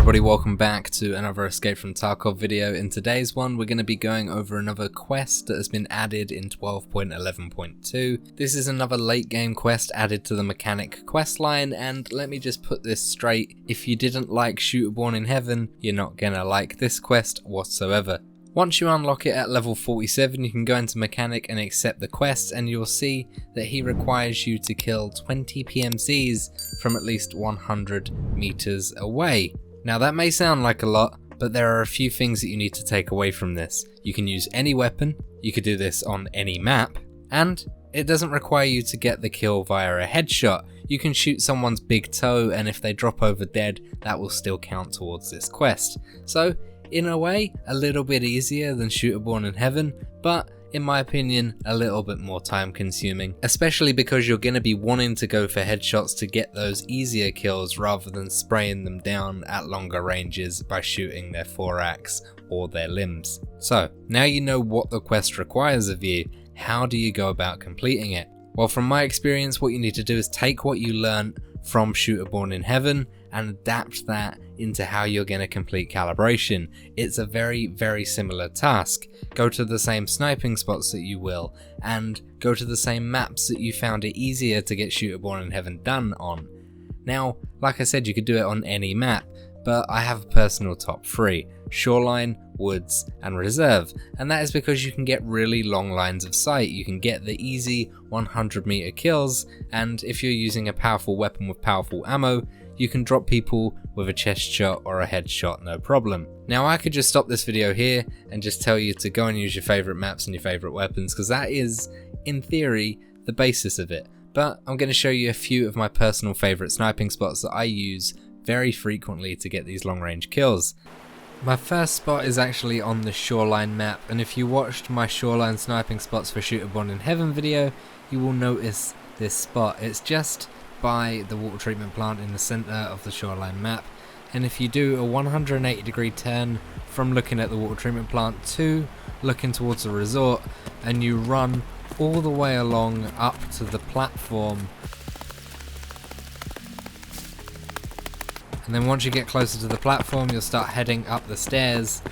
everybody, welcome back to another Escape from Tarkov video. In today's one, we're going to be going over another quest that has been added in 12.11.2. This is another late game quest added to the mechanic quest line, and let me just put this straight, if you didn't like Shooter Born in Heaven, you're not going to like this quest whatsoever. Once you unlock it at level 47, you can go into mechanic and accept the quest, and you'll see that he requires you to kill 20 PMCs from at least 100 meters away. Now that may sound like a lot, but there are a few things that you need to take away from this. You can use any weapon, you could do this on any map, and it doesn't require you to get the kill via a headshot. You can shoot someone's big toe, and if they drop over dead, that will still count towards this quest. So, in a way, a little bit easier than Shooter Born in Heaven, but in my opinion, a little bit more time consuming, especially because you're going to be wanting to go for headshots to get those easier kills rather than spraying them down at longer ranges by shooting their thorax or their limbs. So, now you know what the quest requires of you, how do you go about completing it? Well, from my experience, what you need to do is take what you learned from Shooter Born in Heaven and adapt that into how you're going to complete Calibration. It's a very, very similar task. Go to the same sniping spots that you will, and go to the same maps that you found it easier to get Shooter Born in Heaven done on. Now, like I said, you could do it on any map, but I have a personal top 3, Shoreline, Woods, and Reserve, and that is because you can get really long lines of sight. You can get the easy 100 meter kills, and if you're using a powerful weapon with powerful ammo, you can drop people with a chest shot or a headshot, no problem. Now I could just stop this video here and just tell you to go and use your favourite maps and your favourite weapons, because that is, in theory, the basis of it. But I'm going to show you a few of my personal favourite sniping spots that I use very frequently to get these long range kills. My first spot is actually on the Shoreline map, and if you watched my Shoreline sniping spots for Shooter Born in Heaven video, you will notice this spot. It's just by the water treatment plant in the center of the Shoreline map, and if you do a 180 degree turn from looking at the water treatment plant to looking towards the resort, and you run all the way along up to the platform, and then once you get closer to the platform you'll start heading up the stairs,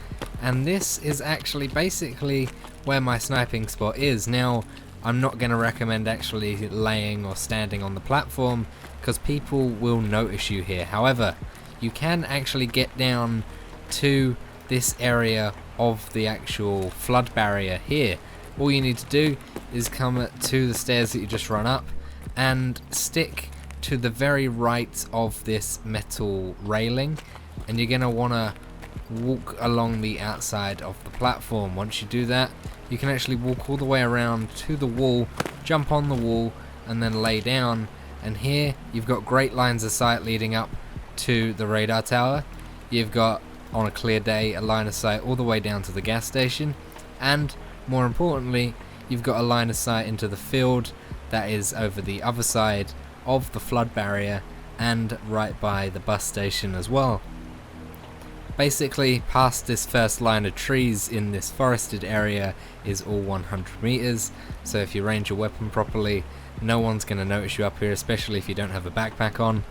and this is actually basically where my sniping spot is. Now I'm not going to recommend actually laying or standing on the platform because people will notice you here. However, you can actually get down to this area of the actual flood barrier here. All you need to do is come to the stairs that you just run up and stick to the very right of this metal railing, and you're going to want to walk along the outside of the platform. Once you do that, you can actually walk all the way around to the wall, jump on the wall, and then lay down, and here you've got great lines of sight leading up to the radar tower. You've got, on a clear day, a line of sight all the way down to the gas station, and more importantly, you've got a line of sight into the field that is over the other side of the flood barrier and right by the bus station as well. Basically, past this first line of trees in this forested area is all 100 meters, so if you range your weapon properly, no one's going to notice you up here, especially if you don't have a backpack on.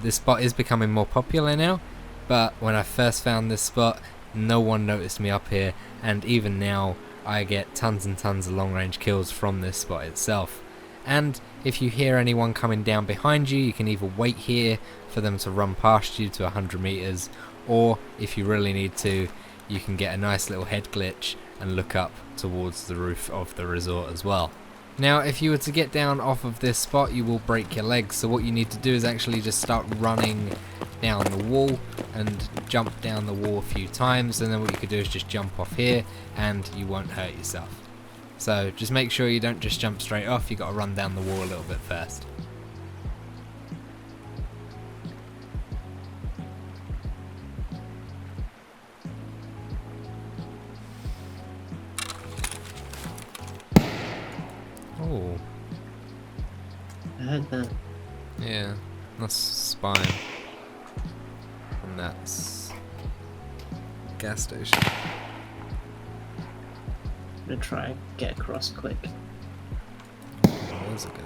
This spot is becoming more popular now, but when I first found this spot, no one noticed me up here, and even now I get tons and tons of long range kills from this spot itself. And if you hear anyone coming down behind you, you can either wait here for them to run past you to 100 meters, or if you really need to, you can get a nice little head glitch and look up towards the roof of the resort as well. Now, if you were to get down off of this spot, you will break your legs, so what you need to do is actually just start running down the wall and jump down the wall a few times, and then what you could do is just jump off here and you won't hurt yourself. So just make sure you don't just jump straight off, you got to run down the wall a little bit first. Oh. I heard that. Yeah, that's spine. And that's gas station. I'm gonna try and get across quick. Oh, there's a guy.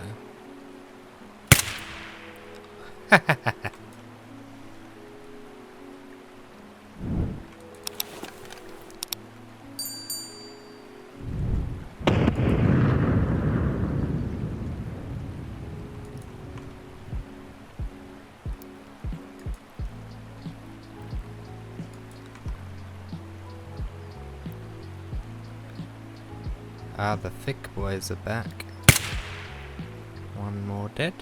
Ah, the thick boys are back. One more dead.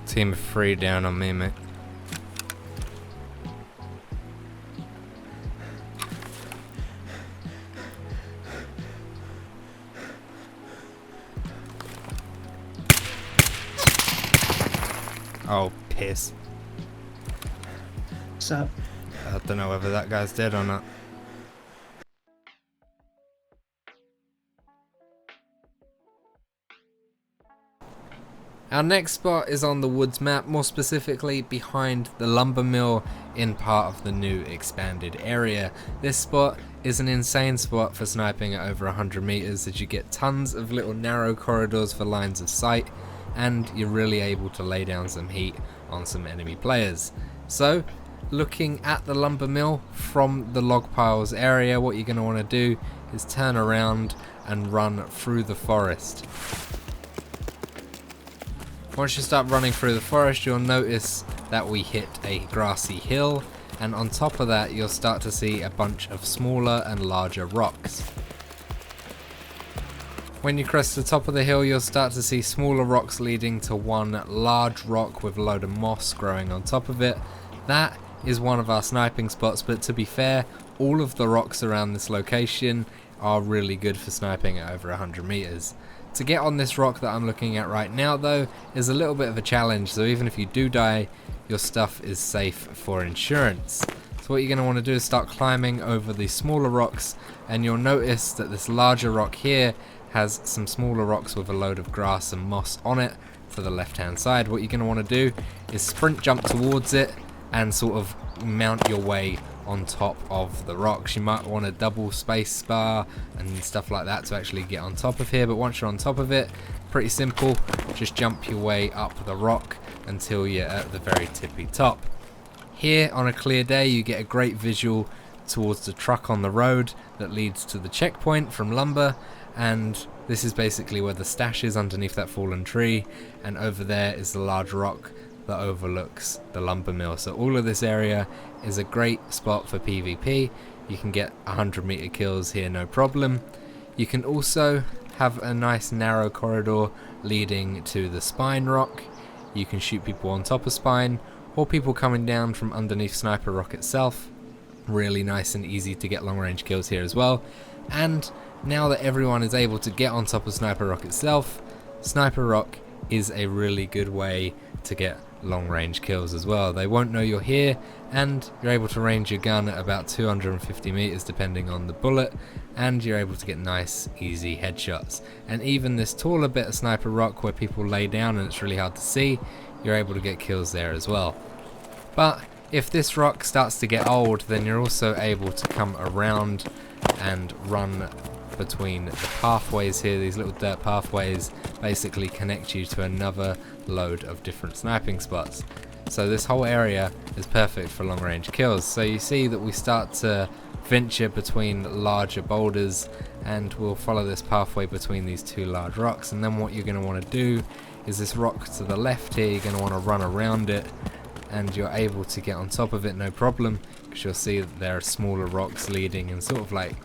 Team of 3 down on me, mate. Oh, piss. What's up? I don't know whether that guy's dead or not. Our next spot is on the woods map, more specifically behind the lumber mill in part of the new expanded area. This spot is an insane spot for sniping at over 100 meters, as you get tons of little narrow corridors for lines of sight, and you're really able to lay down some heat on some enemy players. So, looking at the lumber mill from the log piles area, what you're going to want to do is turn around and run through the forest. Once you start running through the forest, you'll notice that we hit a grassy hill, and on top of that you'll start to see a bunch of smaller and larger rocks. When you crest the top of the hill, you'll start to see smaller rocks leading to one large rock with a load of moss growing on top of it. That is one of our sniping spots, but to be fair, all of the rocks around this location are really good for sniping at over 100 meters. To get on this rock that I'm looking at right now though is a little bit of a challenge, so even if you do die, your stuff is safe for insurance. So what you're going to want to do is start climbing over the smaller rocks, and you'll notice that this larger rock here has some smaller rocks with a load of grass and moss on it to the left hand side. What you're going to want to do is sprint jump towards it and sort of mount your way on top of the rocks. You might want to double space bar and stuff like that to actually get on top of here, but once you're on top of it, pretty simple, just jump your way up the rock until you're at the very tippy top. Here on a clear day you get a great visual towards the truck on the road that leads to the checkpoint from lumber, and this is basically where the stash is underneath that fallen tree, and over there is the large rock that overlooks the lumber mill. So all of this area is a great spot for PvP. You can get 100 meter kills here no problem. You can also have a nice narrow corridor leading to the spine rock. You can shoot people on top of spine or people coming down from underneath sniper rock itself. Really nice and easy to get long range kills here as well. And now that everyone is able to get on top of sniper rock itself, sniper rock is a really good way to get long range kills as well. They won't know you're here, and you're able to range your gun at about 250 meters depending on the bullet, and you're able to get nice easy headshots. And even this taller bit of sniper rock where people lay down and it's really hard to see, you're able to get kills there as well. But if this rock starts to get old, then you're also able to come around and run between the pathways here. These little dirt pathways basically connect you to another load of different sniping spots. So this whole area is perfect for long range kills. So you see that we start to venture between larger boulders, and we'll follow this pathway between these two large rocks, and then what you're going to want to do is this rock to the left here, you're going to want to run around it, and you're able to get on top of it no problem, because you'll see that there are smaller rocks leading in sort of like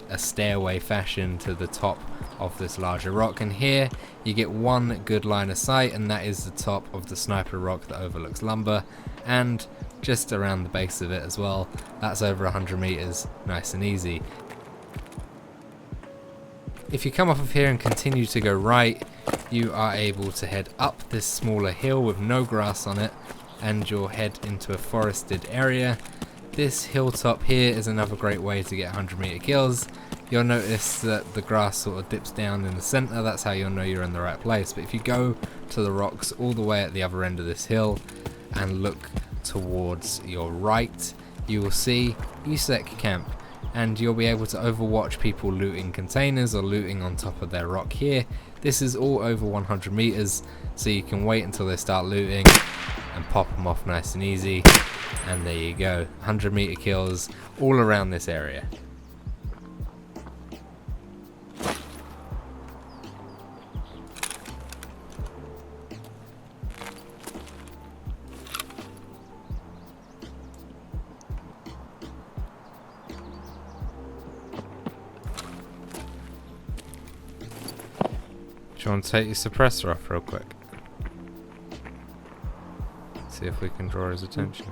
a stairway fashion to the top of this larger rock. And here you get one good line of sight, and that is the top of the sniper rock that overlooks lumber, and just around the base of it as well. That's over 100 meters, nice and easy. If you come off of here and continue to go right, you are able to head up this smaller hill with no grass on it, and you'll head into a forested area. This hilltop here is another great way to get 100 meter kills. You'll notice that the grass sort of dips down in the center, that's how you'll know you're in the right place. But if you go to the rocks all the way at the other end of this hill and look towards your right, you will see USEC camp, and you'll be able to overwatch people looting containers or looting on top of their rock here. This is all over 100 meters, so you can wait until they start looting and pop them off nice and easy. And there you go, 100 meter kills all around this area. you want to take your suppressor off real quick? See if we can draw his attention.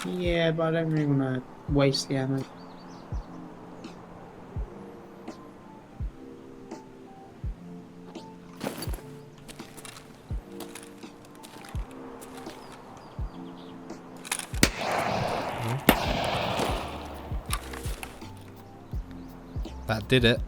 Yeah, but I don't really want to waste the ammo. That did it.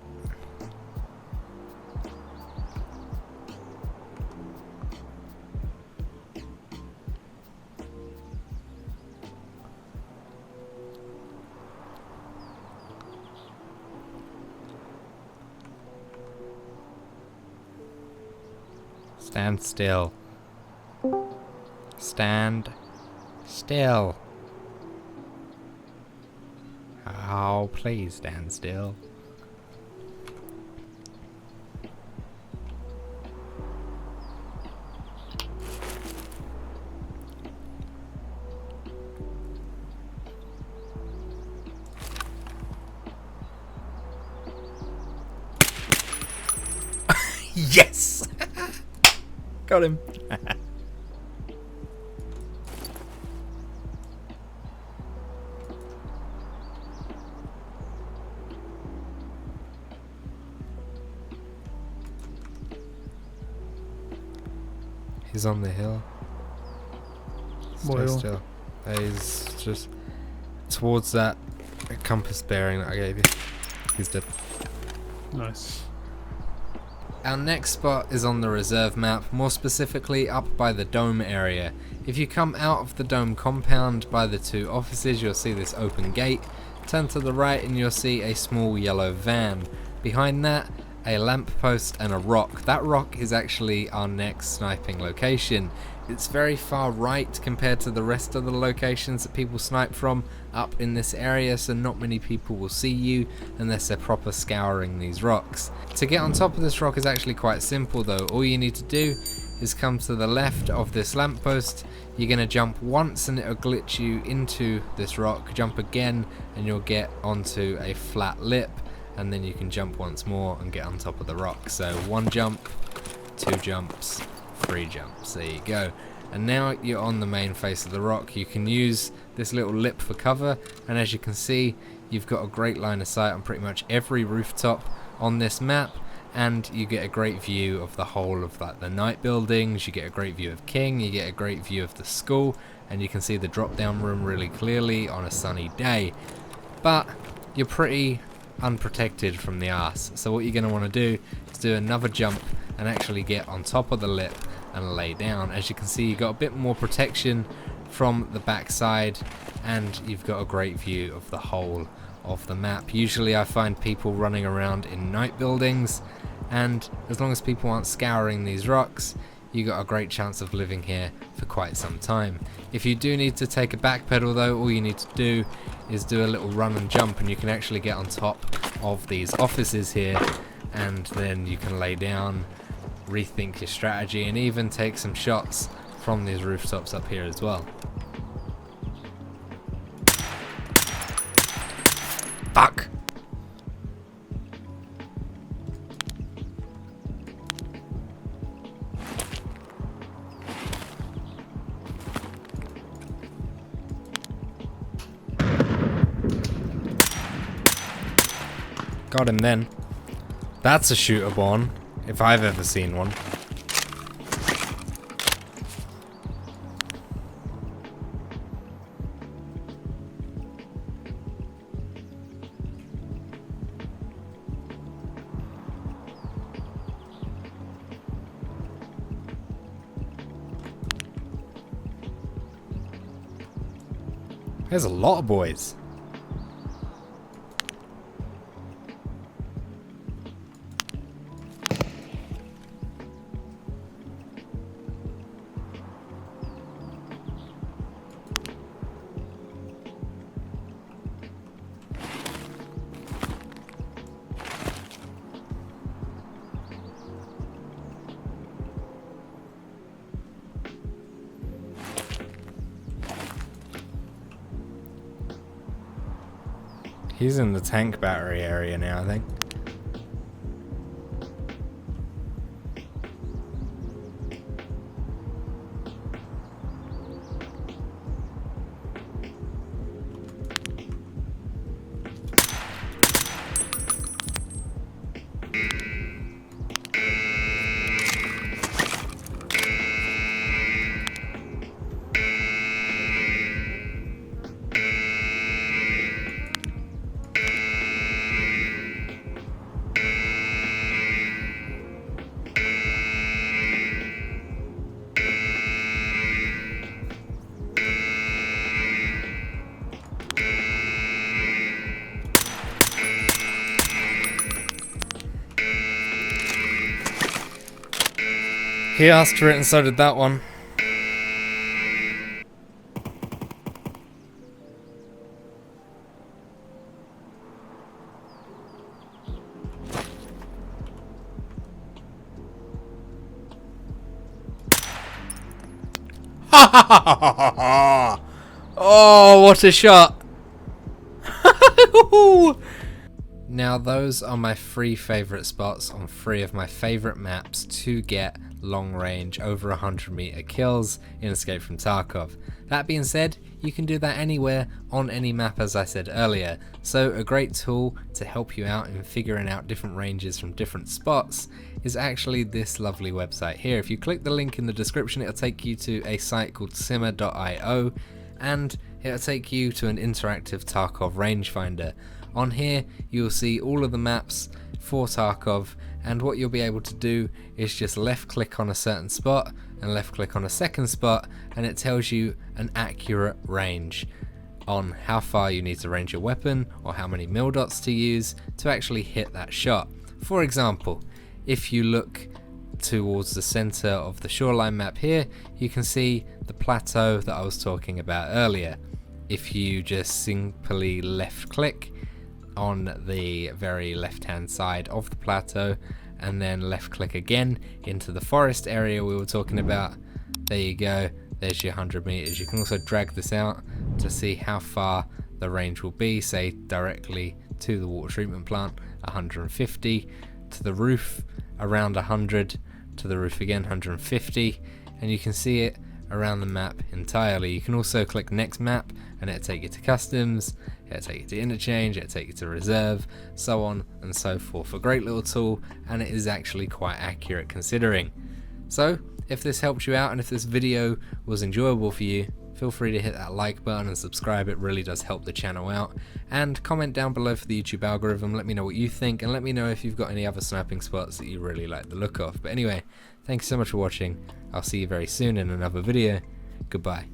Stand still. Stand still. Oh, please stand still. Yes! Got him. He's on the hill. Stay still. He's just towards that compass bearing that I gave you. He's dead. Nice. Our next spot is on the reserve map, more specifically up by the dome area. If you come out of the dome compound by the two offices, you'll see this open gate. Turn to the right and you'll see a small yellow van. Behind that, a lamppost and a rock. That rock is actually our next sniping location. It's very far right compared to the rest of the locations that people snipe from up in this area, so not many people will see you unless they're proper scouring these rocks. To get on top of this rock is actually quite simple though. All you need to do is come to the left of this lamppost. You're going to jump once and it'll glitch you into this rock. Jump again and you'll get onto a flat lip, and then you can jump once more and get on top of the rock. So 1 jump, 2 jumps, 3 jumps, there you go. And now you're on the main face of the rock. You can use this little lip for cover, and as you can see, you've got a great line of sight on pretty much every rooftop on this map, and you get a great view of the whole of the night buildings. You get a great view of King, you get a great view of the school, and you can see the drop down room really clearly on a sunny day. But you're pretty unprotected from the arse, so what you're going to want to do is do another jump and actually get on top of the lip and lay down. As you can see, you've got a bit more protection from the backside, and you've got a great view of the whole of the map. Usually I find people running around in night buildings, and as long as people aren't scouring these rocks, you got a great chance of living here for quite some time. If you do need to take a back pedal though, all you need to do is do a little run and jump, and you can actually get on top of these offices here, and then you can lay down, rethink your strategy, and even take some shots from these rooftops up here as well. Fuck! Got him then. That's a shooter born, if I've ever seen one. There's a lot of boys. He's in the tank battery area now, I think. He asked for it and so did that one. Oh, what a shot! Now those are my 3 favourite spots on 3 of my favourite maps to get long range over 100 meter kills in Escape from Tarkov. That being said, you can do that anywhere on any map, as I said earlier, so a great tool to help you out in figuring out different ranges from different spots is actually this lovely website here. If you click the link in the description, it'll take you to a site called simmer.io and it'll take you to an interactive Tarkov rangefinder. On here you'll see all of the maps for Tarkov, and what you'll be able to do is just left click on a certain spot and left click on a second spot, and it tells you an accurate range on how far you need to range your weapon or how many mil dots to use to actually hit that shot. For example, if you look towards the center of the Shoreline map here, you can see the plateau that I was talking about earlier. If you just simply left click on the very left hand side of the plateau and then left click again into the forest area we were talking about, there you go, there's your 100 meters. You can also drag this out to see how far the range will be, say directly to the water treatment plant 150, to the roof around 100, to the roof again 150, and you can see it around the map entirely. You can also click next map and it'll take you to customs, it'll take you to interchange, it'll take you to reserve, so on and so forth. A great little tool, and it is actually quite accurate considering. So if this helped you out and if this video was enjoyable for you, feel free to hit that like button and subscribe. It really does help the channel out, and comment down below for the YouTube algorithm. Let me know what you think, and let me know if you've got any other sniping spots that you really like the look of. But anyway, thanks so much for watching. I'll see you very soon in another video. Goodbye.